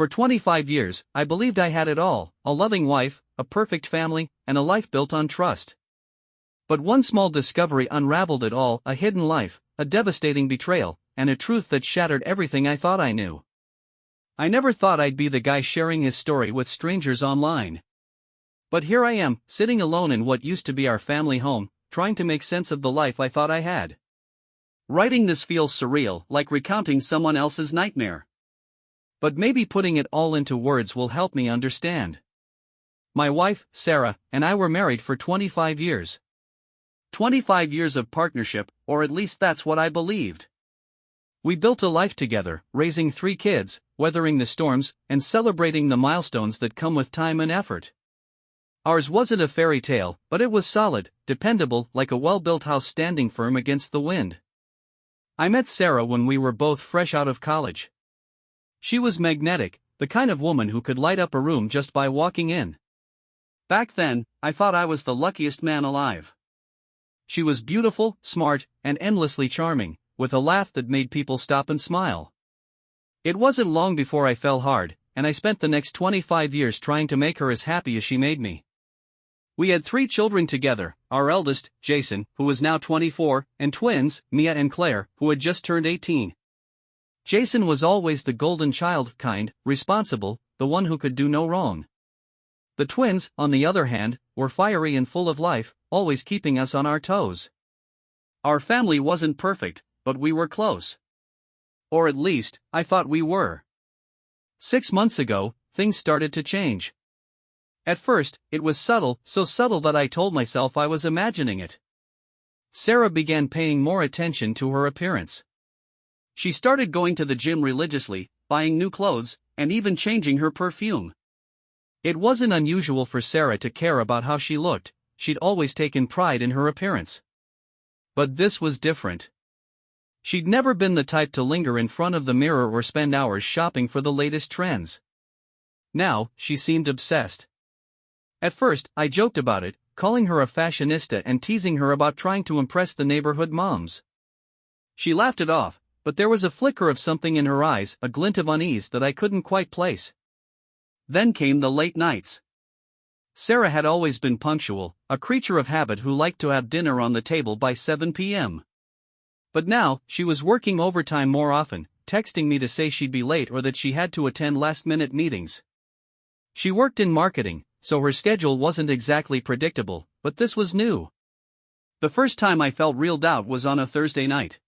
For 25 years, I believed I had it all: a loving wife, a perfect family, and a life built on trust. But one small discovery unraveled it all: a hidden life, a devastating betrayal, and a truth that shattered everything I thought I knew. I never thought I'd be the guy sharing his story with strangers online. But here I am, sitting alone in what used to be our family home, trying to make sense of the life I thought I had. Writing this feels surreal, like recounting someone else's nightmare. But maybe putting it all into words will help me understand. My wife, Sarah, and I were married for 25 years. 25 years of partnership, or at least that's what I believed. We built a life together, raising 3 kids, weathering the storms, and celebrating the milestones that come with time and effort. Ours wasn't a fairy tale, but it was solid, dependable, like a well-built house standing firm against the wind. I met Sarah when we were both fresh out of college. She was magnetic, the kind of woman who could light up a room just by walking in. Back then, I thought I was the luckiest man alive. She was beautiful, smart, and endlessly charming, with a laugh that made people stop and smile. It wasn't long before I fell hard, and I spent the next 25 years trying to make her as happy as she made me. We had 3 children together: our eldest, Jason, who was now 24, and twins, Mia and Claire, who had just turned 18. Jason was always the golden child, kind, responsible, the one who could do no wrong. The twins, on the other hand, were fiery and full of life, always keeping us on our toes. Our family wasn't perfect, but we were close. Or at least, I thought we were. 6 months ago, things started to change. At first, it was subtle, so subtle that I told myself I was imagining it. Sarah began paying more attention to her appearance. She started going to the gym religiously, buying new clothes, and even changing her perfume. It wasn't unusual for Sarah to care about how she looked; she'd always taken pride in her appearance. But this was different. She'd never been the type to linger in front of the mirror or spend hours shopping for the latest trends. Now, she seemed obsessed. At first, I joked about it, calling her a fashionista and teasing her about trying to impress the neighborhood moms. She laughed it off, but there was a flicker of something in her eyes, a glint of unease that I couldn't quite place. Then came the late nights. Sarah had always been punctual, a creature of habit who liked to have dinner on the table by 7 p.m. But now, she was working overtime more often, texting me to say she'd be late or that she had to attend last-minute meetings. She worked in marketing, so her schedule wasn't exactly predictable, but this was new. The first time I felt real doubt was on a Thursday night.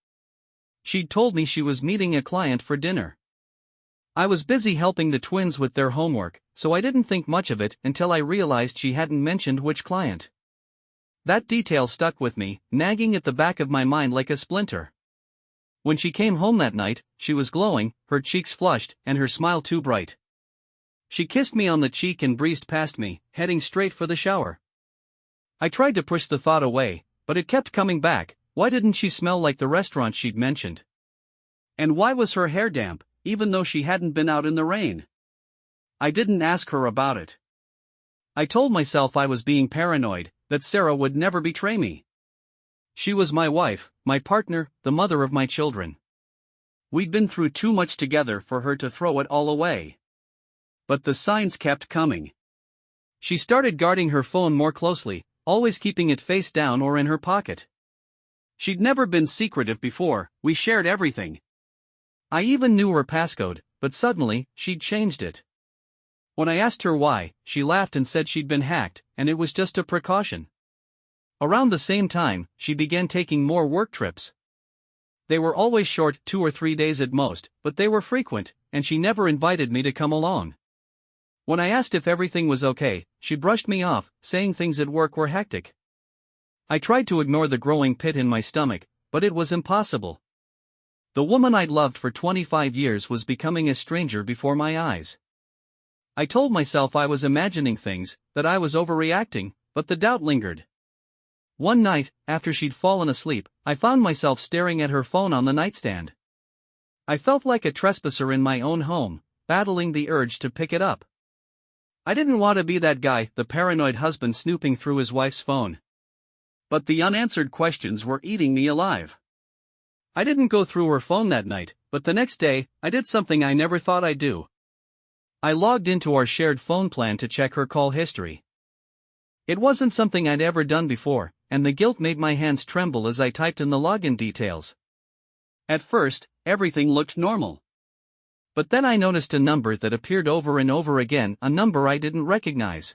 She'd told me she was meeting a client for dinner. I was busy helping the twins with their homework, so I didn't think much of it until I realized she hadn't mentioned which client. That detail stuck with me, nagging at the back of my mind like a splinter. When she came home that night, she was glowing, her cheeks flushed, and her smile too bright. She kissed me on the cheek and breezed past me, heading straight for the shower. I tried to push the thought away, but it kept coming back. Why didn't she smell like the restaurant she'd mentioned? And why was her hair damp, even though she hadn't been out in the rain? I didn't ask her about it. I told myself I was being paranoid, that Sarah would never betray me. She was my wife, my partner, the mother of my children. We'd been through too much together for her to throw it all away. But the signs kept coming. She started guarding her phone more closely, always keeping it face down or in her pocket. She'd never been secretive before, we shared everything. I even knew her passcode, but suddenly, she'd changed it. When I asked her why, she laughed and said she'd been hacked, and it was just a precaution. Around the same time, she began taking more work trips. They were always short, 2 or 3 days at most, but they were frequent, and she never invited me to come along. When I asked if everything was okay, she brushed me off, saying things at work were hectic. I tried to ignore the growing pit in my stomach, but it was impossible. The woman I'd loved for 25 years was becoming a stranger before my eyes. I told myself I was imagining things, that I was overreacting, but the doubt lingered. One night, after she'd fallen asleep, I found myself staring at her phone on the nightstand. I felt like a trespasser in my own home, battling the urge to pick it up. I didn't want to be that guy, the paranoid husband snooping through his wife's phone. But the unanswered questions were eating me alive. I didn't go through her phone that night, but the next day, I did something I never thought I'd do. I logged into our shared phone plan to check her call history. It wasn't something I'd ever done before, and the guilt made my hands tremble as I typed in the login details. At first, everything looked normal. But then I noticed a number that appeared over and over again, a number I didn't recognize.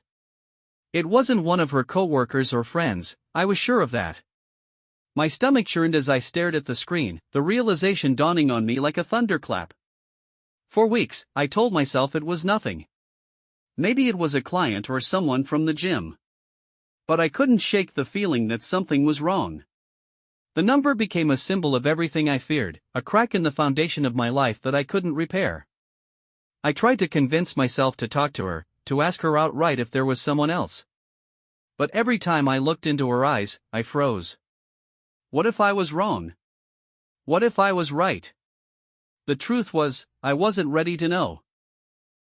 It wasn't one of her coworkers or friends, I was sure of that. My stomach churned as I stared at the screen, the realization dawning on me like a thunderclap. For weeks, I told myself it was nothing. Maybe it was a client or someone from the gym. But I couldn't shake the feeling that something was wrong. The number became a symbol of everything I feared, a crack in the foundation of my life that I couldn't repair. I tried to convince myself to talk to her, to ask her outright if there was someone else. But every time I looked into her eyes, I froze. What if I was wrong? What if I was right? The truth was, I wasn't ready to know.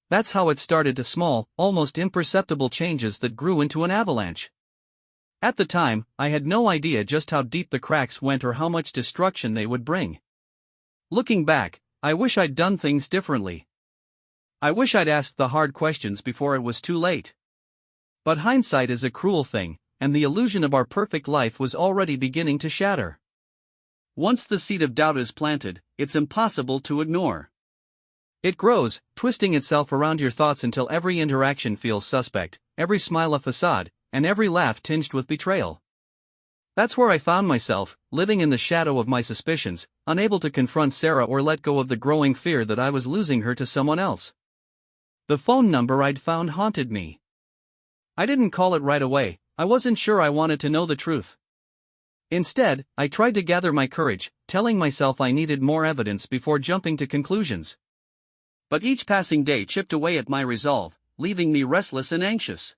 That's how it started, to small, almost imperceptible changes that grew into an avalanche. At the time, I had no idea just how deep the cracks went or how much destruction they would bring. Looking back, I wish I'd done things differently. I wish I'd asked the hard questions before it was too late. But hindsight is a cruel thing, and the illusion of our perfect life was already beginning to shatter. Once the seed of doubt is planted, it's impossible to ignore. It grows, twisting itself around your thoughts until every interaction feels suspect, every smile a facade, and every laugh tinged with betrayal. That's where I found myself, living in the shadow of my suspicions, unable to confront Sarah or let go of the growing fear that I was losing her to someone else. The phone number I'd found haunted me. I didn't call it right away, I wasn't sure I wanted to know the truth. Instead, I tried to gather my courage, telling myself I needed more evidence before jumping to conclusions. But each passing day chipped away at my resolve, leaving me restless and anxious.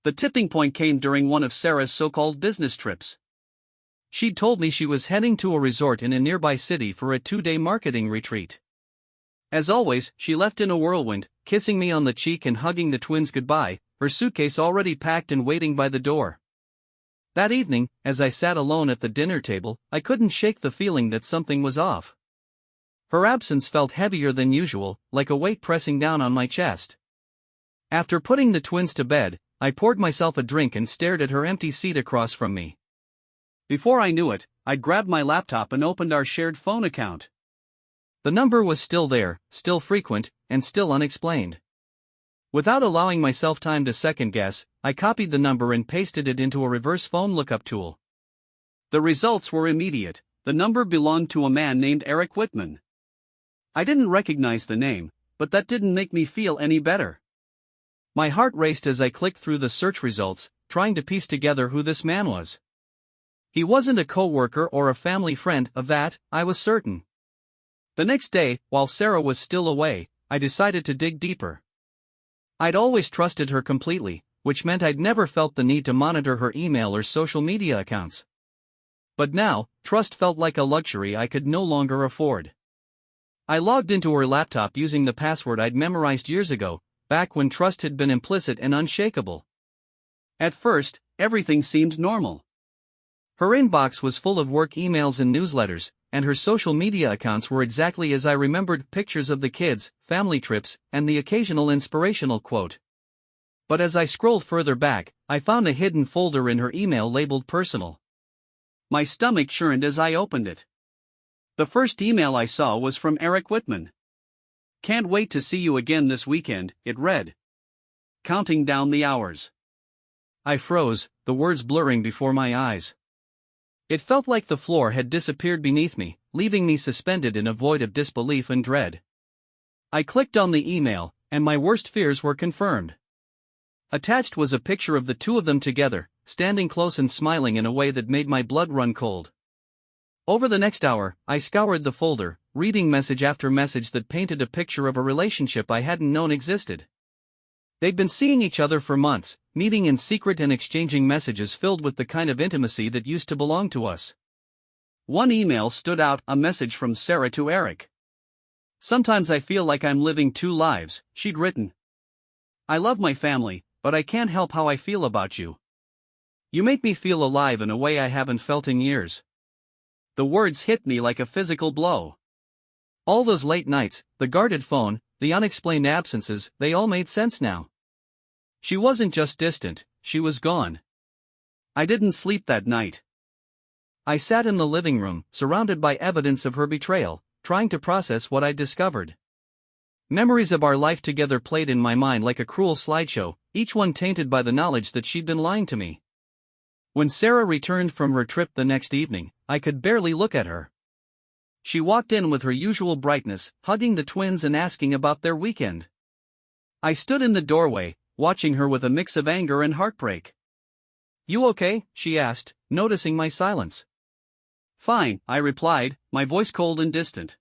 The tipping point came during one of Sarah's so-called business trips. She'd told me she was heading to a resort in a nearby city for a 2-day marketing retreat. As always, she left in a whirlwind, kissing me on the cheek and hugging the twins goodbye, her suitcase already packed and waiting by the door. That evening, as I sat alone at the dinner table, I couldn't shake the feeling that something was off. Her absence felt heavier than usual, like a weight pressing down on my chest. After putting the twins to bed, I poured myself a drink and stared at her empty seat across from me. Before I knew it, I'd grabbed my laptop and opened our shared phone account. The number was still there, still frequent, and still unexplained. Without allowing myself time to second-guess, I copied the number and pasted it into a reverse phone lookup tool. The results were immediate. The number belonged to a man named Eric Whitman. I didn't recognize the name, but that didn't make me feel any better. My heart raced as I clicked through the search results, trying to piece together who this man was. He wasn't a coworker or a family friend, of that, I was certain. The next day, while Sarah was still away, I decided to dig deeper. I'd always trusted her completely, which meant I'd never felt the need to monitor her email or social media accounts. But now, trust felt like a luxury I could no longer afford. I logged into her laptop using the password I'd memorized years ago, back when trust had been implicit and unshakable. At first, everything seemed normal. Her inbox was full of work emails and newsletters, and her social media accounts were exactly as I remembered: pictures of the kids, family trips, and the occasional inspirational quote. But as I scrolled further back, I found a hidden folder in her email labeled personal. My stomach churned as I opened it. The first email I saw was from Eric Whitman. "Can't wait to see you again this weekend," it read. Counting down the hours. I froze, the words blurring before my eyes. It felt like the floor had disappeared beneath me, leaving me suspended in a void of disbelief and dread. I clicked on the email, and my worst fears were confirmed. Attached was a picture of the two of them together, standing close and smiling in a way that made my blood run cold. Over the next hour, I scoured the folder, reading message after message that painted a picture of a relationship I hadn't known existed. They'd been seeing each other for months, meeting in secret and exchanging messages filled with the kind of intimacy that used to belong to us. One email stood out, a message from Sarah to Eric. "Sometimes I feel like I'm living two lives," she'd written. "I love my family, but I can't help how I feel about you. You make me feel alive in a way I haven't felt in years." The words hit me like a physical blow. All those late nights, the guarded phone, the unexplained absences, they all made sense now. She wasn't just distant, she was gone. I didn't sleep that night. I sat in the living room, surrounded by evidence of her betrayal, trying to process what I'd discovered. Memories of our life together played in my mind like a cruel slideshow, each one tainted by the knowledge that she'd been lying to me. When Sarah returned from her trip the next evening, I could barely look at her. She walked in with her usual brightness, hugging the twins and asking about their weekend. I stood in the doorway, watching her with a mix of anger and heartbreak. "You okay?" she asked, noticing my silence. "Fine," I replied, my voice cold and distant.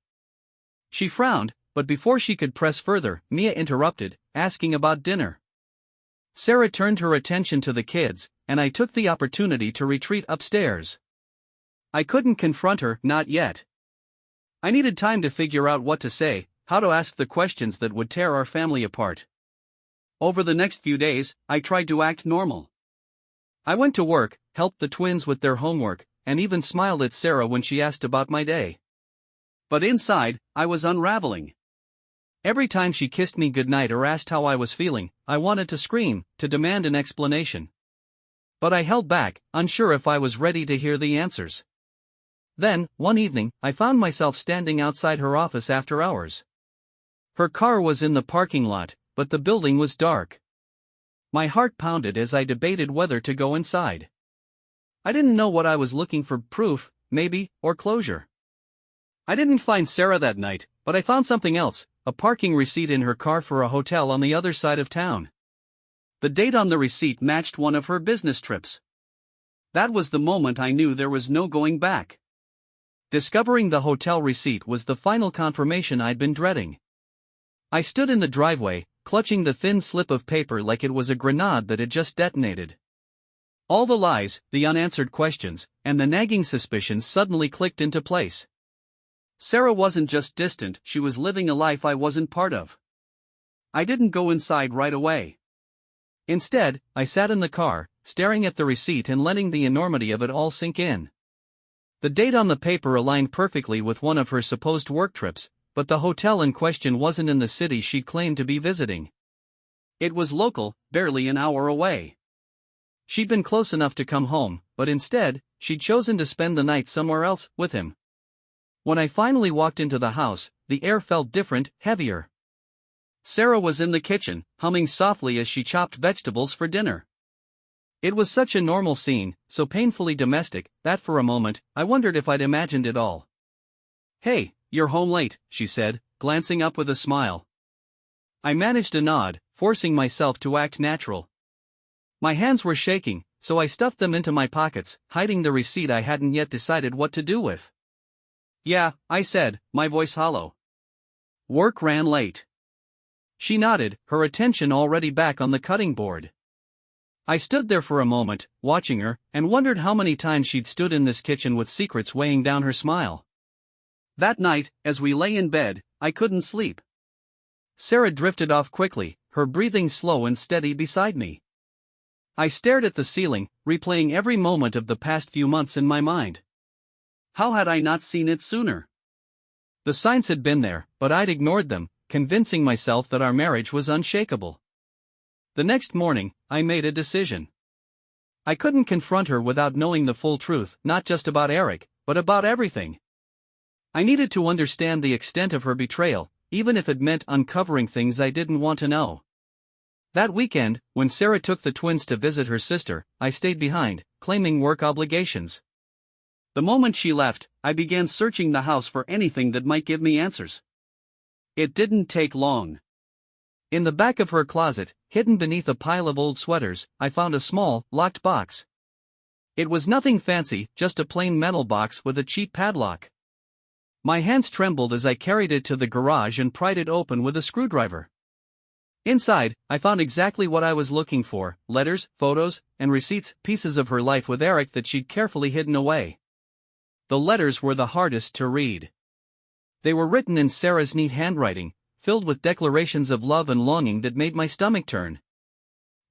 She frowned, but before she could press further, Mia interrupted, asking about dinner. Sarah turned her attention to the kids, and I took the opportunity to retreat upstairs. I couldn't confront her, not yet. I needed time to figure out what to say, how to ask the questions that would tear our family apart. Over the next few days, I tried to act normal. I went to work, helped the twins with their homework, and even smiled at Sarah when she asked about my day. But inside, I was unraveling. Every time she kissed me goodnight or asked how I was feeling, I wanted to scream, to demand an explanation. But I held back, unsure if I was ready to hear the answers. Then, one evening, I found myself standing outside her office after hours. Her car was in the parking lot, but the building was dark. My heart pounded as I debated whether to go inside. I didn't know what I was looking for: proof, maybe, or closure. I didn't find Sarah that night, but I found something else: a parking receipt in her car for a hotel on the other side of town. The date on the receipt matched one of her business trips. That was the moment I knew there was no going back. Discovering the hotel receipt was the final confirmation I'd been dreading. I stood in the driveway, clutching the thin slip of paper like it was a grenade that had just detonated. All the lies, the unanswered questions, and the nagging suspicions suddenly clicked into place. Sarah wasn't just distant, she was living a life I wasn't part of. I didn't go inside right away. Instead, I sat in the car, staring at the receipt and letting the enormity of it all sink in. The date on the paper aligned perfectly with one of her supposed work trips, but the hotel in question wasn't in the city she claimed to be visiting. It was local, barely an hour away. She'd been close enough to come home, but instead, she'd chosen to spend the night somewhere else, with him. When I finally walked into the house, the air felt different, heavier. Sarah was in the kitchen, humming softly as she chopped vegetables for dinner. It was such a normal scene, so painfully domestic, that for a moment, I wondered if I'd imagined it all. "Hey, you're home late," she said, glancing up with a smile. I managed a nod, forcing myself to act natural. My hands were shaking, so I stuffed them into my pockets, hiding the receipt I hadn't yet decided what to do with. "Yeah," I said, my voice hollow. "Work ran late." She nodded, her attention already back on the cutting board. I stood there for a moment, watching her, and wondered how many times she'd stood in this kitchen with secrets weighing down her smile. That night, as we lay in bed, I couldn't sleep. Sarah drifted off quickly, her breathing slow and steady beside me. I stared at the ceiling, replaying every moment of the past few months in my mind. How had I not seen it sooner? The signs had been there, but I'd ignored them, convincing myself that our marriage was unshakable. The next morning, I made a decision. I couldn't confront her without knowing the full truth, not just about Eric, but about everything. I needed to understand the extent of her betrayal, even if it meant uncovering things I didn't want to know. That weekend, when Sarah took the twins to visit her sister, I stayed behind, claiming work obligations. The moment she left, I began searching the house for anything that might give me answers. It didn't take long. In the back of her closet, hidden beneath a pile of old sweaters, I found a small, locked box. It was nothing fancy, just a plain metal box with a cheap padlock. My hands trembled as I carried it to the garage and pried it open with a screwdriver. Inside, I found exactly what I was looking for: letters, photos, and receipts, pieces of her life with Eric that she'd carefully hidden away. The letters were the hardest to read. They were written in Sarah's neat handwriting, filled with declarations of love and longing that made my stomach turn.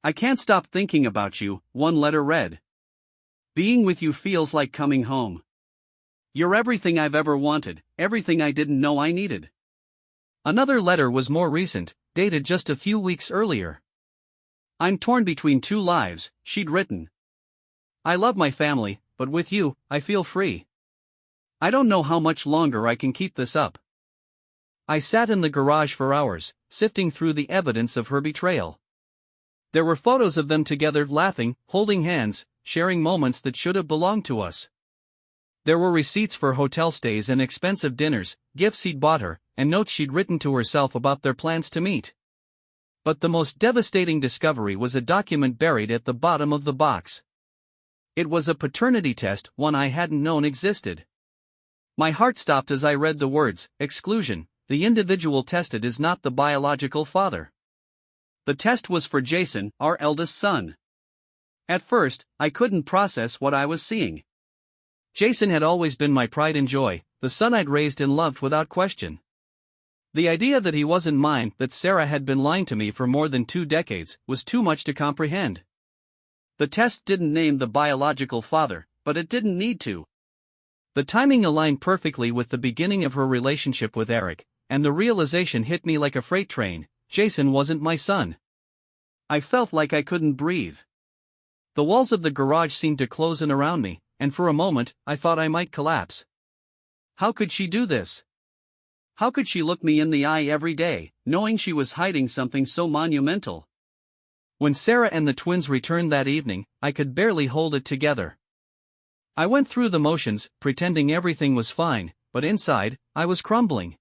"I can't stop thinking about you," one letter read. "Being with you feels like coming home. You're everything I've ever wanted, everything I didn't know I needed." Another letter was more recent, dated just a few weeks earlier. "I'm torn between two lives," she'd written. "I love my family, but with you, I feel free. I don't know how much longer I can keep this up." I sat in the garage for hours, sifting through the evidence of her betrayal. There were photos of them together, laughing, holding hands, sharing moments that should have belonged to us. There were receipts for hotel stays and expensive dinners, gifts he'd bought her, and notes she'd written to herself about their plans to meet. But the most devastating discovery was a document buried at the bottom of the box. It was a paternity test, one I hadn't known existed. My heart stopped as I read the words, "Exclusion. The individual tested is not the biological father." The test was for Jason, our eldest son. At first, I couldn't process what I was seeing. Jason had always been my pride and joy, the son I'd raised and loved without question. The idea that he wasn't mine, that Sarah had been lying to me for more than 2 decades, was too much to comprehend. The test didn't name the biological father, but it didn't need to. The timing aligned perfectly with the beginning of her relationship with Eric, and the realization hit me like a freight train: Jason wasn't my son. I felt like I couldn't breathe. The walls of the garage seemed to close in around me, and for a moment, I thought I might collapse. How could she do this? How could she look me in the eye every day, knowing she was hiding something so monumental? When Sarah and the twins returned that evening, I could barely hold it together. I went through the motions, pretending everything was fine, but inside, I was crumbling.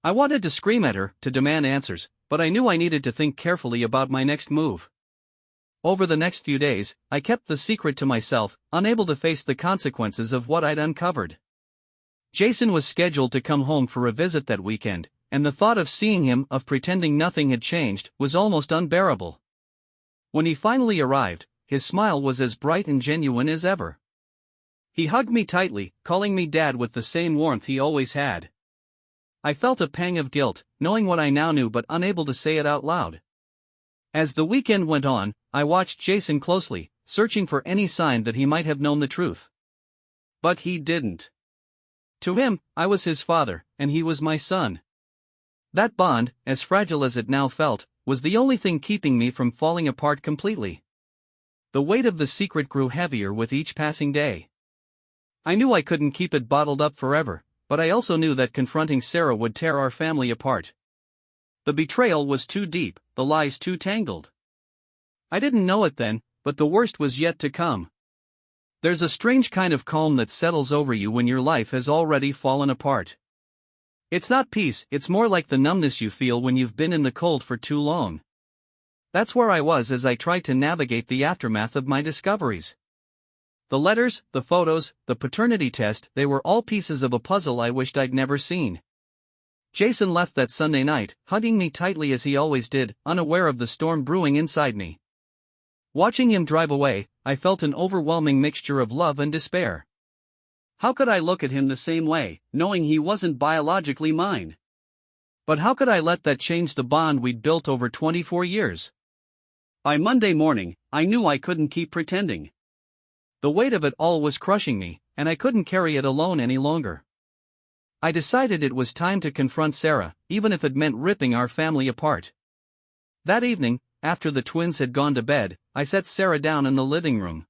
I wanted to scream at her, to demand answers, but I knew I needed to think carefully about my next move. Over the next few days, I kept the secret to myself, unable to face the consequences of what I'd uncovered. Jason was scheduled to come home for a visit that weekend, and the thought of seeing him, of pretending nothing had changed, was almost unbearable. When he finally arrived, his smile was as bright and genuine as ever. He hugged me tightly, calling me Dad with the same warmth he always had. I felt a pang of guilt, knowing what I now knew but unable to say it out loud. As the weekend went on, I watched Jason closely, searching for any sign that he might have known the truth. But he didn't. To him, I was his father, and he was my son. That bond, as fragile as it now felt, was the only thing keeping me from falling apart completely. The weight of the secret grew heavier with each passing day. I knew I couldn't keep it bottled up forever, but I also knew that confronting Sarah would tear our family apart. The betrayal was too deep, the lies too tangled. I didn't know it then, but the worst was yet to come. There's a strange kind of calm that settles over you when your life has already fallen apart. It's not peace, it's more like the numbness you feel when you've been in the cold for too long. That's where I was as I tried to navigate the aftermath of my discoveries. The letters, the photos, the paternity test, they were all pieces of a puzzle I wished I'd never seen. Jason left that Sunday night, hugging me tightly as he always did, unaware of the storm brewing inside me. Watching him drive away, I felt an overwhelming mixture of love and despair. How could I look at him the same way, knowing he wasn't biologically mine? But how could I let that change the bond we'd built over 24 years? By Monday morning, I knew I couldn't keep pretending. The weight of it all was crushing me, and I couldn't carry it alone any longer. I decided it was time to confront Sarah, even if it meant ripping our family apart. That evening, after the twins had gone to bed, I sat Sarah down in the living room.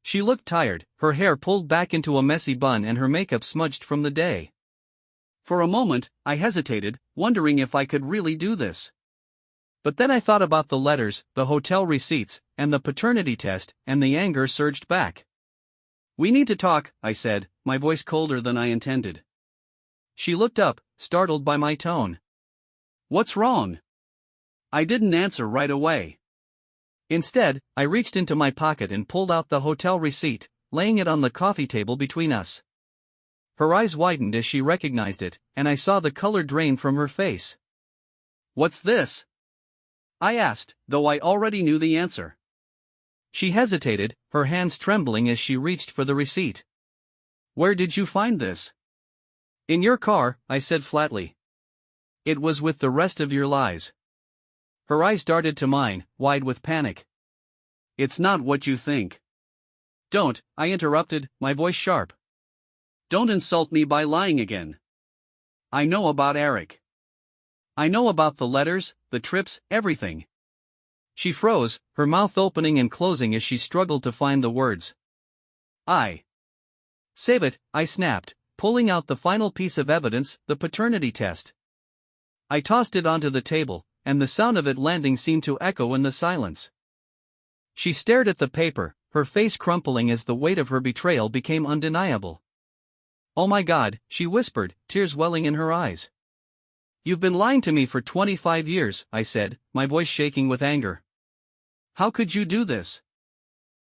She looked tired, her hair pulled back into a messy bun and her makeup smudged from the day. For a moment, I hesitated, wondering if I could really do this. But then I thought about the letters, the hotel receipts, and the paternity test, and the anger surged back. "We need to talk," I said, my voice colder than I intended. She looked up, startled by my tone. "What's wrong?" I didn't answer right away. Instead, I reached into my pocket and pulled out the hotel receipt, laying it on the coffee table between us. Her eyes widened as she recognized it, and I saw the color drain from her face. "What's this?" I asked, though I already knew the answer. She hesitated, her hands trembling as she reached for the receipt. "Where did you find this?" "In your car," I said flatly. "It was with the rest of your lies." Her eyes darted to mine, wide with panic. "It's not what you think." "Don't," I interrupted, my voice sharp. "Don't insult me by lying again. I know about Eric. I know about the letters, the trips, everything. She froze, her mouth opening and closing as she struggled to find the words. Save it, I snapped, pulling out the final piece of evidence, the paternity test. I tossed it onto the table, and the sound of it landing seemed to echo in the silence. She stared at the paper, her face crumpling as the weight of her betrayal became undeniable. "Oh my God," she whispered, tears welling in her eyes. "You've been lying to me for 25 years, I said, my voice shaking with anger. "How could you do this?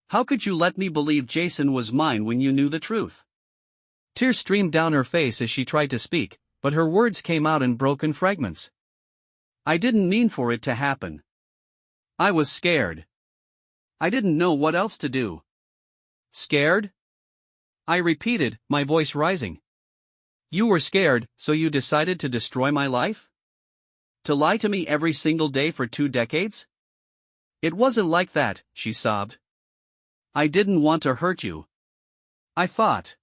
How could you let me believe Jason was mine when you knew the truth?" Tears streamed down her face as she tried to speak, but her words came out in broken fragments. "I didn't mean for it to happen. I was scared. I didn't know what else to do." "Scared?" I repeated, my voice rising. "You were scared, so you decided to destroy my life? To lie to me every single day for 2 decades? It wasn't like that," she sobbed. "I didn't want to hurt you. I thought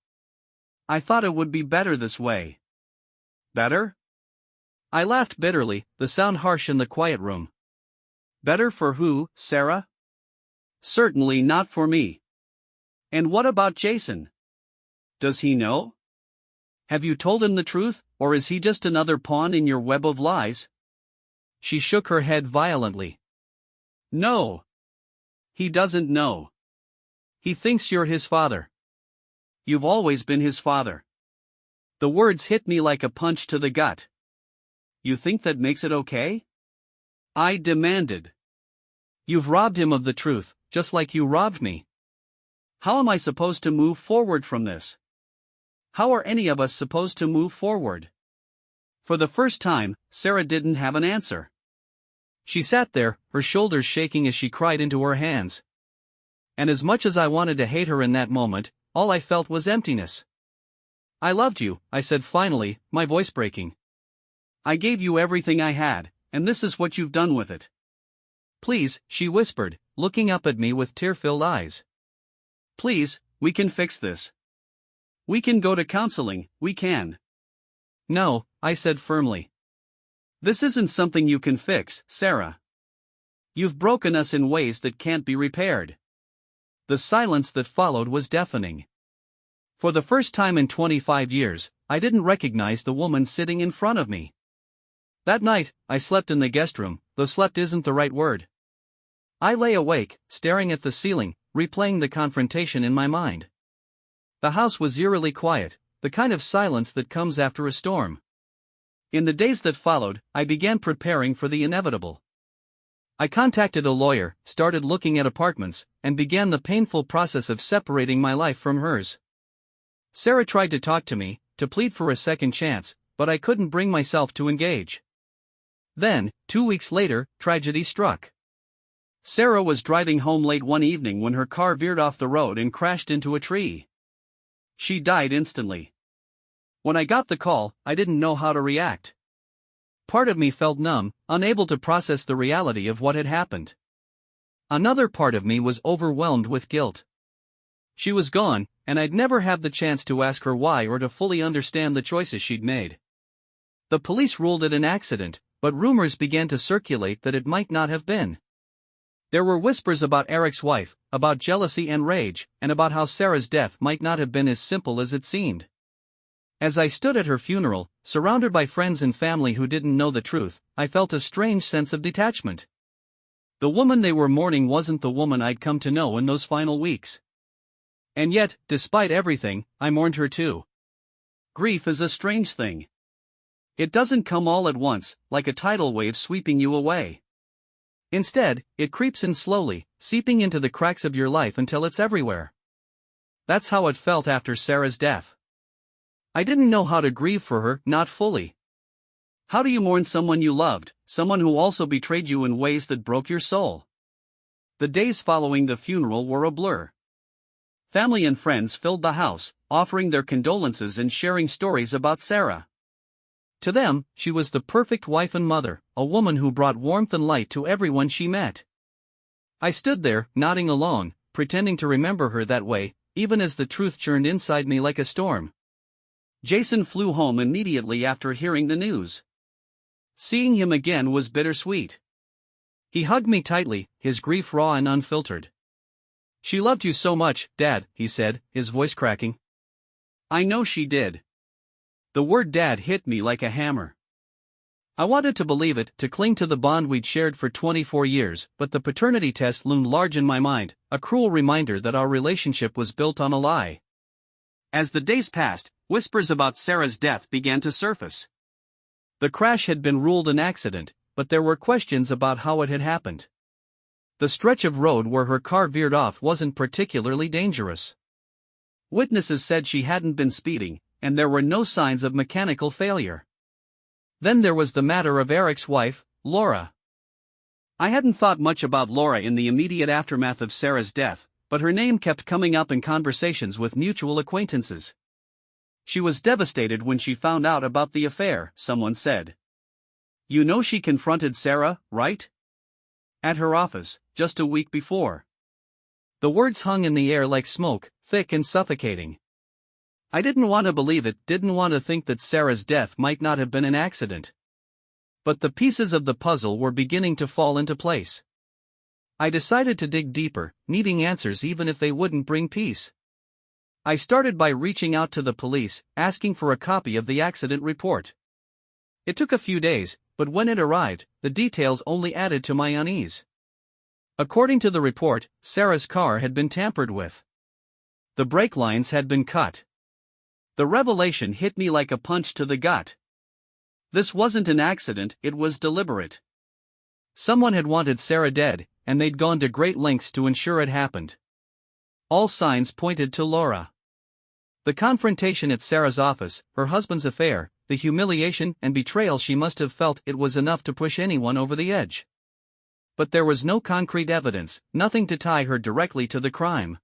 it would be better this way." "Better?" I laughed bitterly, the sound harsh in the quiet room. "Better for who, Sarah? Certainly not for me. And what about Jason? Does he know? Have you told him the truth, or is he just another pawn in your web of lies?" She shook her head violently. "No. He doesn't know. He thinks you're his father. You've always been his father." The words hit me like a punch to the gut. "You think that makes it okay?" I demanded. "You've robbed him of the truth, just like you robbed me. How am I supposed to move forward from this? How are any of us supposed to move forward?" For the first time, Sarah didn't have an answer. She sat there, her shoulders shaking as she cried into her hands. And as much as I wanted to hate her in that moment, all I felt was emptiness. "I loved you," I said finally, my voice breaking. "I gave you everything I had, and this is what you've done with it." "Please," she whispered, looking up at me with tear-filled eyes. "Please, we can fix this. We can go to counseling, we can." "No," I said firmly. "This isn't something you can fix, Sarah. You've broken us in ways that can't be repaired." The silence that followed was deafening. For the first time in 25 years, I didn't recognize the woman sitting in front of me. That night, I slept in the guest room, though slept isn't the right word. I lay awake, staring at the ceiling, replaying the confrontation in my mind. The house was eerily quiet, the kind of silence that comes after a storm. In the days that followed, I began preparing for the inevitable. I contacted a lawyer, started looking at apartments, and began the painful process of separating my life from hers. Sarah tried to talk to me, to plead for a second chance, but I couldn't bring myself to engage. Then, 2 weeks later, tragedy struck. Sarah was driving home late one evening when her car veered off the road and crashed into a tree. She died instantly. When I got the call, I didn't know how to react. Part of me felt numb, unable to process the reality of what had happened. Another part of me was overwhelmed with guilt. She was gone, and I'd never have the chance to ask her why or to fully understand the choices she'd made. The police ruled it an accident, but rumors began to circulate that it might not have been. There were whispers about Eric's wife, about jealousy and rage, and about how Sarah's death might not have been as simple as it seemed. As I stood at her funeral, surrounded by friends and family who didn't know the truth, I felt a strange sense of detachment. The woman they were mourning wasn't the woman I'd come to know in those final weeks. And yet, despite everything, I mourned her too. Grief is a strange thing. It doesn't come all at once, like a tidal wave sweeping you away. Instead, it creeps in slowly, seeping into the cracks of your life until it's everywhere. That's how it felt after Sarah's death. I didn't know how to grieve for her, not fully. How do you mourn someone you loved, someone who also betrayed you in ways that broke your soul? The days following the funeral were a blur. Family and friends filled the house, offering their condolences and sharing stories about Sarah. To them, she was the perfect wife and mother, a woman who brought warmth and light to everyone she met. I stood there, nodding along, pretending to remember her that way, even as the truth churned inside me like a storm. Jason flew home immediately after hearing the news. Seeing him again was bittersweet. He hugged me tightly, his grief raw and unfiltered. "She loved you so much, Dad," he said, his voice cracking. "I know she did." The word dad hit me like a hammer. I wanted to believe it, to cling to the bond we'd shared for 24 years, but the paternity test loomed large in my mind, a cruel reminder that our relationship was built on a lie. As the days passed, whispers about Sarah's death began to surface. The crash had been ruled an accident, but there were questions about how it had happened. The stretch of road where her car veered off wasn't particularly dangerous. Witnesses said she hadn't been speeding, and there were no signs of mechanical failure. Then there was the matter of Eric's wife, Laura. I hadn't thought much about Laura in the immediate aftermath of Sarah's death, but her name kept coming up in conversations with mutual acquaintances. "She was devastated when she found out about the affair," someone said. "You know she confronted Sarah, right? At her office, just a week before." The words hung in the air like smoke, thick and suffocating. I didn't want to believe it, didn't want to think that Sarah's death might not have been an accident. But the pieces of the puzzle were beginning to fall into place. I decided to dig deeper, needing answers even if they wouldn't bring peace. I started by reaching out to the police, asking for a copy of the accident report. It took a few days, but when it arrived, the details only added to my unease. According to the report, Sarah's car had been tampered with. The brake lines had been cut. The revelation hit me like a punch to the gut. This wasn't an accident, it was deliberate. Someone had wanted Sarah dead, and they'd gone to great lengths to ensure it happened. All signs pointed to Laura. The confrontation at Sarah's office, her husband's affair, the humiliation and betrayal she must have felt, it was enough to push anyone over the edge. But there was no concrete evidence, nothing to tie her directly to the crime.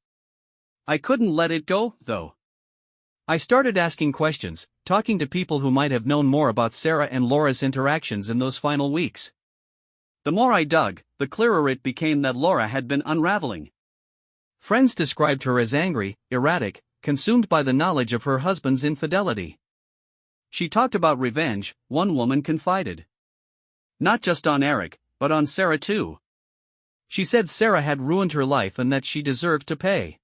I couldn't let it go, though. I started asking questions, talking to people who might have known more about Sarah and Laura's interactions in those final weeks. The more I dug, the clearer it became that Laura had been unraveling. Friends described her as angry, erratic, consumed by the knowledge of her husband's infidelity. She talked about revenge, one woman confided. Not just on Eric, but on Sarah too. She said Sarah had ruined her life and that she deserved to pay.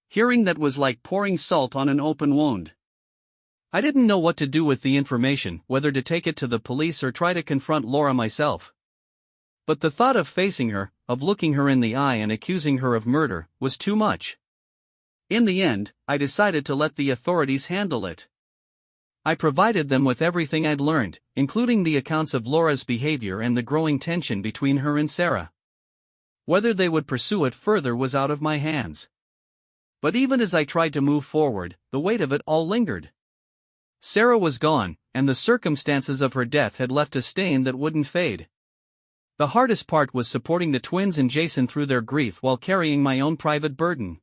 Hearing that was like pouring salt on an open wound. I didn't know what to do with the information, whether to take it to the police or try to confront Laura myself. But the thought of facing her, of looking her in the eye and accusing her of murder, was too much. In the end, I decided to let the authorities handle it. I provided them with everything I'd learned, including the accounts of Laura's behavior and the growing tension between her and Sarah. Whether they would pursue it further was out of my hands. But even as I tried to move forward, the weight of it all lingered. Sarah was gone, and the circumstances of her death had left a stain that wouldn't fade. The hardest part was supporting the twins and Jason through their grief while carrying my own private burden.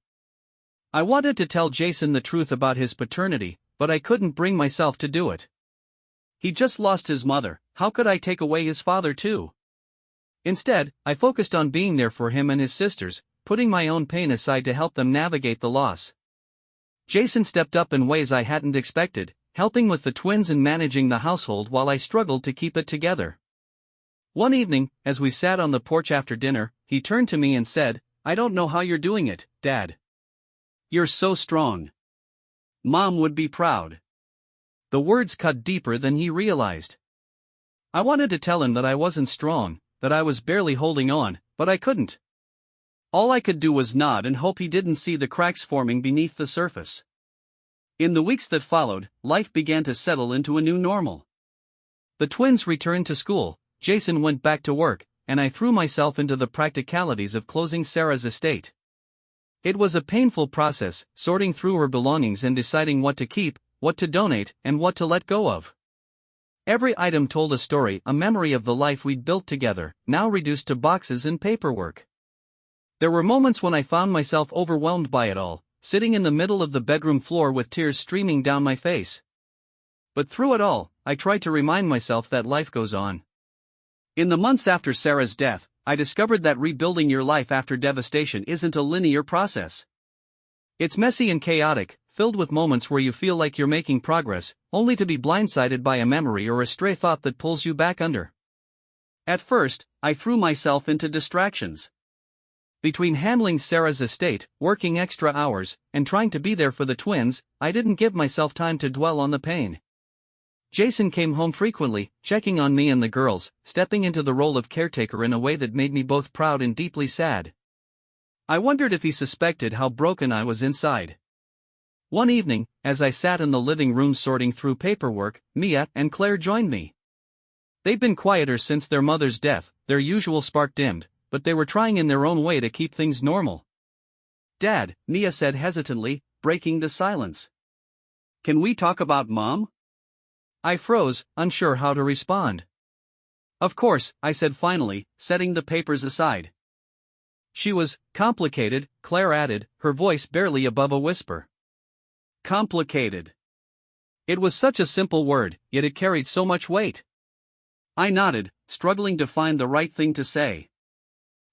I wanted to tell Jason the truth about his paternity, but I couldn't bring myself to do it. He just lost his mother, how could I take away his father too? Instead, I focused on being there for him and his sisters, putting my own pain aside to help them navigate the loss. Jason stepped up in ways I hadn't expected, helping with the twins and managing the household while I struggled to keep it together. One evening, as we sat on the porch after dinner, he turned to me and said, "I don't know how you're doing it, Dad. You're so strong. Mom would be proud." The words cut deeper than he realized. I wanted to tell him that I wasn't strong, that I was barely holding on, but I couldn't. All I could do was nod and hope he didn't see the cracks forming beneath the surface. In the weeks that followed, life began to settle into a new normal. The twins returned to school, Jason went back to work, and I threw myself into the practicalities of closing Sarah's estate. It was a painful process, sorting through her belongings and deciding what to keep, what to donate, and what to let go of. Every item told a story, a memory of the life we'd built together, now reduced to boxes and paperwork. There were moments when I found myself overwhelmed by it all, sitting in the middle of the bedroom floor with tears streaming down my face. But through it all, I tried to remind myself that life goes on. In the months after Sarah's death, I discovered that rebuilding your life after devastation isn't a linear process. It's messy and chaotic, filled with moments where you feel like you're making progress, only to be blindsided by a memory or a stray thought that pulls you back under. At first, I threw myself into distractions. Between handling Sarah's estate, working extra hours, and trying to be there for the twins, I didn't give myself time to dwell on the pain. Jason came home frequently, checking on me and the girls, stepping into the role of caretaker in a way that made me both proud and deeply sad. I wondered if he suspected how broken I was inside. One evening, as I sat in the living room sorting through paperwork, Mia and Claire joined me. They'd been quieter since their mother's death, their usual spark dimmed, but they were trying in their own way to keep things normal. "Dad," Mia said hesitantly, breaking the silence. "Can we talk about Mom?" I froze, unsure how to respond. "Of course," I said finally, setting the papers aside. "She was complicated," Claire added, her voice barely above a whisper. Complicated. It was such a simple word, yet it carried so much weight. I nodded, struggling to find the right thing to say.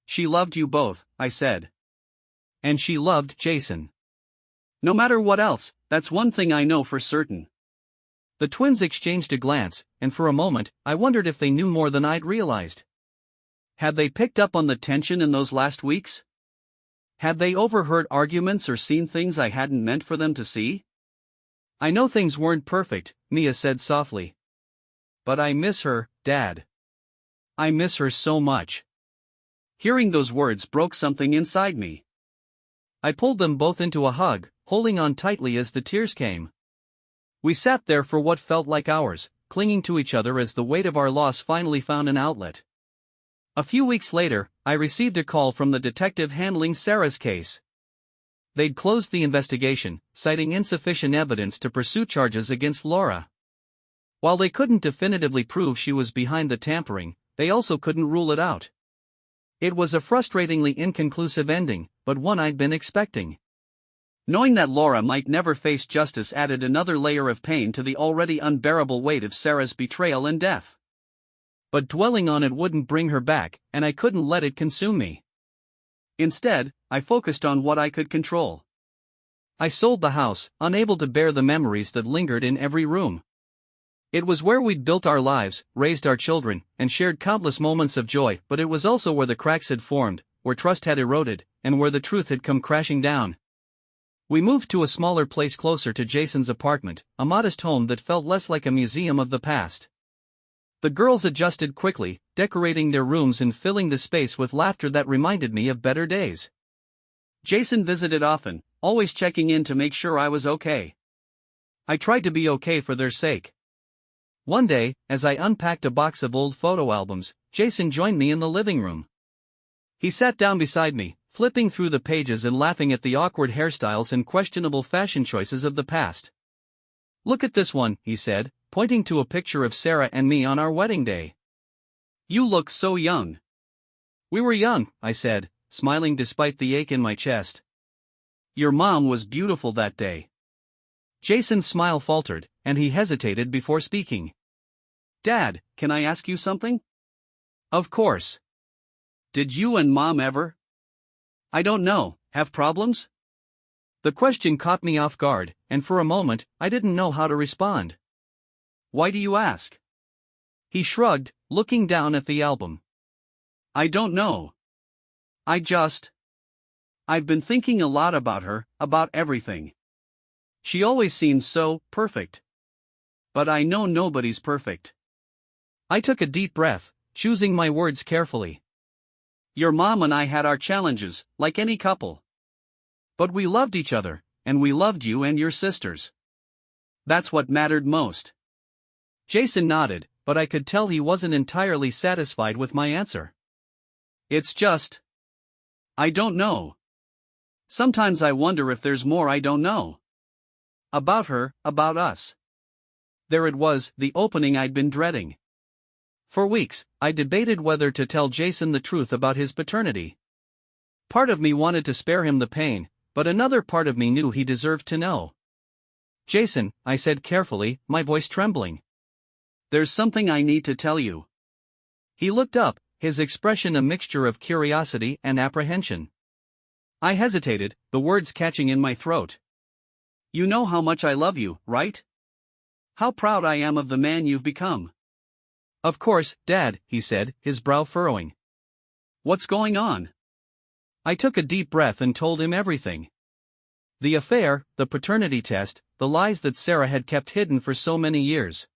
"She loved you both," I said. "And she loved Jason. No matter what else, that's one thing I know for certain." The twins exchanged a glance, and for a moment, I wondered if they knew more than I'd realized. Had they picked up on the tension in those last weeks? Had they overheard arguments or seen things I hadn't meant for them to see? "I know things weren't perfect," Mia said softly. "But I miss her, Dad. I miss her so much." Hearing those words broke something inside me. I pulled them both into a hug, holding on tightly as the tears came. We sat there for what felt like hours, clinging to each other as the weight of our loss finally found an outlet. A few weeks later, I received a call from the detective handling Sarah's case. They'd closed the investigation, citing insufficient evidence to pursue charges against Laura. While they couldn't definitively prove she was behind the tampering, they also couldn't rule it out. It was a frustratingly inconclusive ending, but one I'd been expecting. Knowing that Laura might never face justice added another layer of pain to the already unbearable weight of Sarah's betrayal and death. But dwelling on it wouldn't bring her back, and I couldn't let it consume me. Instead, I focused on what I could control. I sold the house, unable to bear the memories that lingered in every room. It was where we'd built our lives, raised our children, and shared countless moments of joy, but it was also where the cracks had formed, where trust had eroded, and where the truth had come crashing down. We moved to a smaller place closer to Jason's apartment, a modest home that felt less like a museum of the past. The girls adjusted quickly, decorating their rooms and filling the space with laughter that reminded me of better days. Jason visited often, always checking in to make sure I was okay. I tried to be okay for their sake. One day, as I unpacked a box of old photo albums, Jason joined me in the living room. He sat down beside me, flipping through the pages and laughing at the awkward hairstyles and questionable fashion choices of the past. "Look at this one," he said, pointing to a picture of Sarah and me on our wedding day. "You look so young." "We were young," I said, smiling despite the ache in my chest. "Your mom was beautiful that day." Jason's smile faltered, and he hesitated before speaking. "Dad, can I ask you something?" "Of course." "Did you and Mom ever, I don't know, have problems?" The question caught me off guard, and for a moment, I didn't know how to respond. "Why do you ask?" He shrugged, looking down at the album. "I don't know. I've been thinking a lot about her, about everything. She always seemed so perfect. But I know nobody's perfect." I took a deep breath, choosing my words carefully. "Your mom and I had our challenges, like any couple. But we loved each other, and we loved you and your sisters. That's what mattered most." Jason nodded, but I could tell he wasn't entirely satisfied with my answer. "It's just, I don't know. Sometimes I wonder if there's more I don't know. About her, about us." There it was, the opening I'd been dreading. For weeks, I debated whether to tell Jason the truth about his paternity. Part of me wanted to spare him the pain, but another part of me knew he deserved to know. "Jason," I said carefully, my voice trembling. "There's something I need to tell you." He looked up, his expression a mixture of curiosity and apprehension. I hesitated, the words catching in my throat. You know how much I love you, right? How proud I am of the man you've become." "Of course, Dad," he said, his brow furrowing. "What's going on?" I took a deep breath and told him everything. The affair, the paternity test, the lies that Sarah had kept hidden for so many years.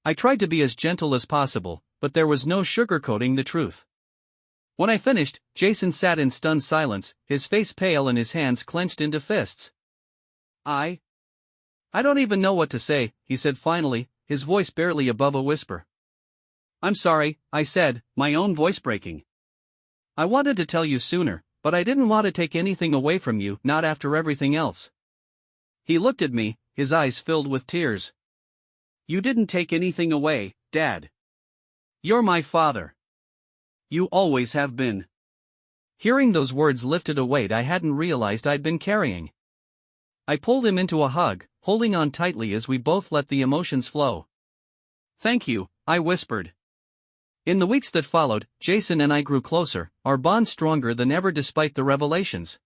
I tried to be as gentle as possible, but there was no sugarcoating the truth. When I finished, Jason sat in stunned silence, his face pale and his hands clenched into fists. I don't even know what to say," he said finally, his voice barely above a whisper. "I'm sorry," I said, my own voice breaking. "I wanted to tell you sooner, but I didn't want to take anything away from you, not after everything else." He looked at me, his eyes filled with tears. "You didn't take anything away, Dad. You're my father. You always have been." Hearing those words lifted a weight I hadn't realized I'd been carrying. I pulled him into a hug, holding on tightly as we both let the emotions flow. "Thank you," I whispered. In the weeks that followed, Jason and I grew closer, our bond stronger than ever despite the revelations.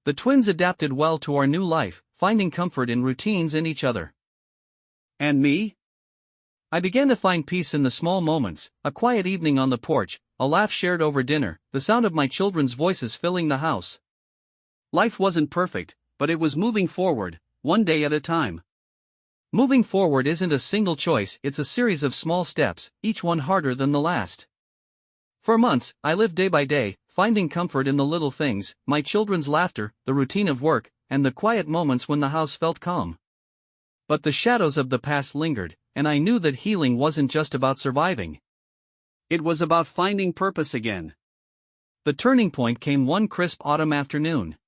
The twins adapted well to our new life, finding comfort in routines and each other. And me? I began to find peace in the small moments, a quiet evening on the porch, a laugh shared over dinner, the sound of my children's voices filling the house. Life wasn't perfect, but it was moving forward, one day at a time. Moving forward isn't a single choice, it's a series of small steps, each one harder than the last. For months, I lived day by day, finding comfort in the little things, my children's laughter, the routine of work, and the quiet moments when the house felt calm. But the shadows of the past lingered, and I knew that healing wasn't just about surviving. It was about finding purpose again. The turning point came one crisp autumn afternoon.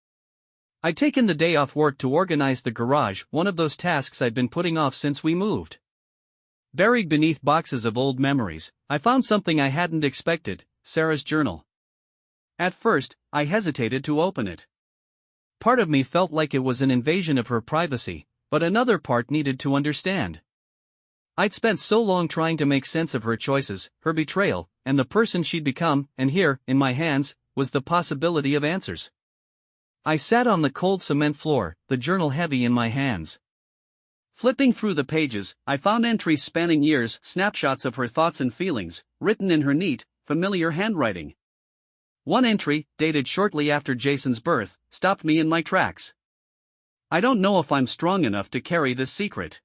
I'd taken the day off work to organize the garage, one of those tasks I'd been putting off since we moved. Buried beneath boxes of old memories, I found something I hadn't expected, Sarah's journal. At first, I hesitated to open it. Part of me felt like it was an invasion of her privacy, but another part needed to understand. I'd spent so long trying to make sense of her choices, her betrayal, and the person she'd become, and here, in my hands, was the possibility of answers. I sat on the cold cement floor, the journal heavy in my hands. Flipping through the pages, I found entries spanning years, snapshots of her thoughts and feelings, written in her neat, familiar handwriting. One entry, dated shortly after Jason's birth, stopped me in my tracks. "I don't know if I'm strong enough to carry this secret.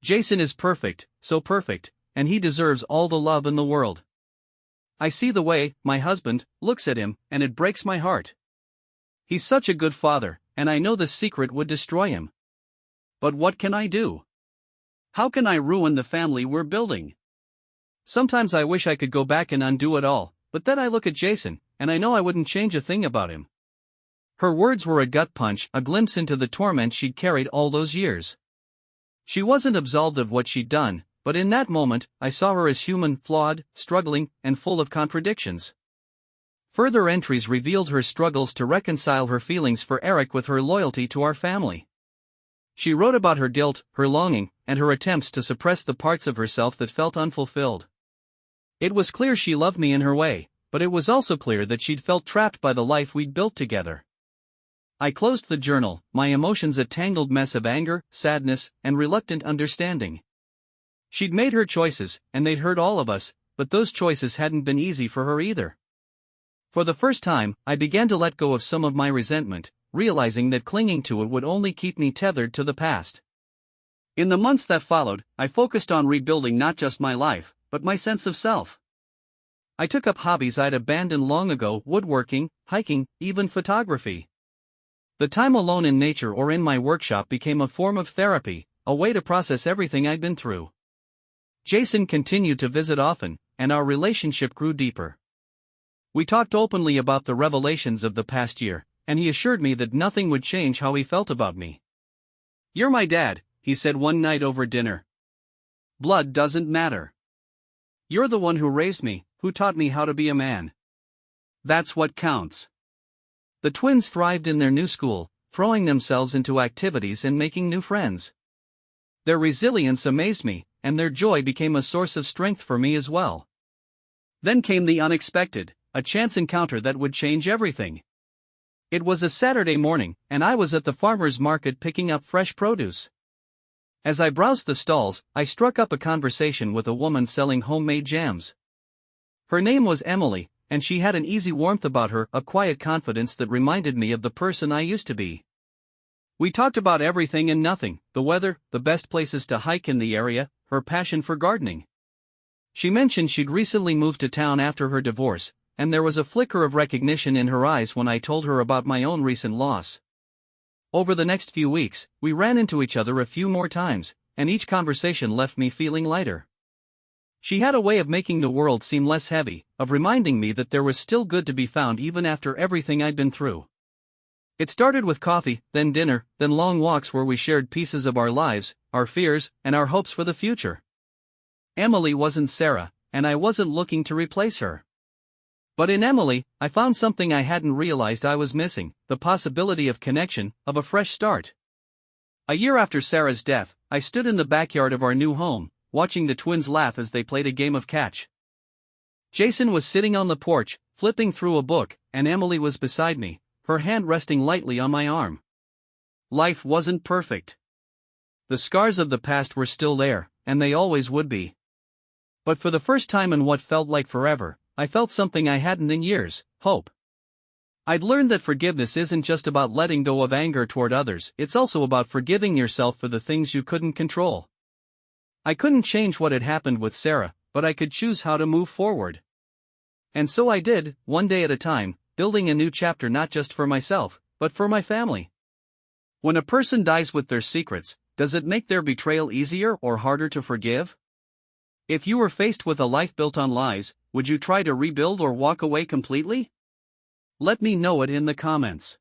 Jason is perfect, so perfect, and he deserves all the love in the world. I see the way, my husband, looks at him, and it breaks my heart. He's such a good father, and I know this secret would destroy him. But what can I do? How can I ruin the family we're building?" Sometimes I wish I could go back and undo it all, but then I look at Jason, and I know I wouldn't change a thing about him. Her words were a gut punch, a glimpse into the torment she'd carried all those years. She wasn't absolved of what she'd done, but in that moment, I saw her as human, flawed, struggling, and full of contradictions. Further entries revealed her struggles to reconcile her feelings for Eric with her loyalty to our family. She wrote about her guilt, her longing, and her attempts to suppress the parts of herself that felt unfulfilled. It was clear she loved me in her way, but it was also clear that she'd felt trapped by the life we'd built together. I closed the journal, my emotions a tangled mess of anger, sadness, and reluctant understanding. She'd made her choices, and they'd hurt all of us, but those choices hadn't been easy for her either. For the first time, I began to let go of some of my resentment, realizing that clinging to it would only keep me tethered to the past. In the months that followed, I focused on rebuilding not just my life, but my sense of self. I took up hobbies I'd abandoned long ago, woodworking, hiking, even photography. The time alone in nature or in my workshop became a form of therapy, a way to process everything I'd been through. Jason continued to visit often, and our relationship grew deeper. We talked openly about the revelations of the past year, and he assured me that nothing would change how he felt about me. "You're my dad," he said one night over dinner. "Blood doesn't matter. You're the one who raised me, who taught me how to be a man. That's what counts." The twins thrived in their new school, throwing themselves into activities and making new friends. Their resilience amazed me, and their joy became a source of strength for me as well. Then came the unexpected, a chance encounter that would change everything. It was a Saturday morning, and I was at the farmer's market picking up fresh produce. As I browsed the stalls, I struck up a conversation with a woman selling homemade jams. Her name was Emily, and she had an easy warmth about her, a quiet confidence that reminded me of the person I used to be. We talked about everything and nothing: the weather, the best places to hike in the area, her passion for gardening. She mentioned she'd recently moved to town after her divorce, and there was a flicker of recognition in her eyes when I told her about my own recent loss. Over the next few weeks, we ran into each other a few more times, and each conversation left me feeling lighter. She had a way of making the world seem less heavy, of reminding me that there was still good to be found even after everything I'd been through. It started with coffee, then dinner, then long walks where we shared pieces of our lives, our fears, and our hopes for the future. Emily wasn't Sarah, and I wasn't looking to replace her. But in Emily, I found something I hadn't realized I was missing: the possibility of connection, of a fresh start. A year after Sarah's death, I stood in the backyard of our new home, watching the twins laugh as they played a game of catch. Jason was sitting on the porch, flipping through a book, and Emily was beside me, her hand resting lightly on my arm. Life wasn't perfect. The scars of the past were still there, and they always would be. But for the first time in what felt like forever, I felt something I hadn't in years: hope. I'd learned that forgiveness isn't just about letting go of anger toward others, it's also about forgiving yourself for the things you couldn't control. I couldn't change what had happened with Sarah, but I could choose how to move forward. And so I did, one day at a time, building a new chapter not just for myself, but for my family. When a person dies with their secrets, does it make their betrayal easier or harder to forgive? If you were faced with a life built on lies, would you try to rebuild or walk away completely? Let me know it in the comments.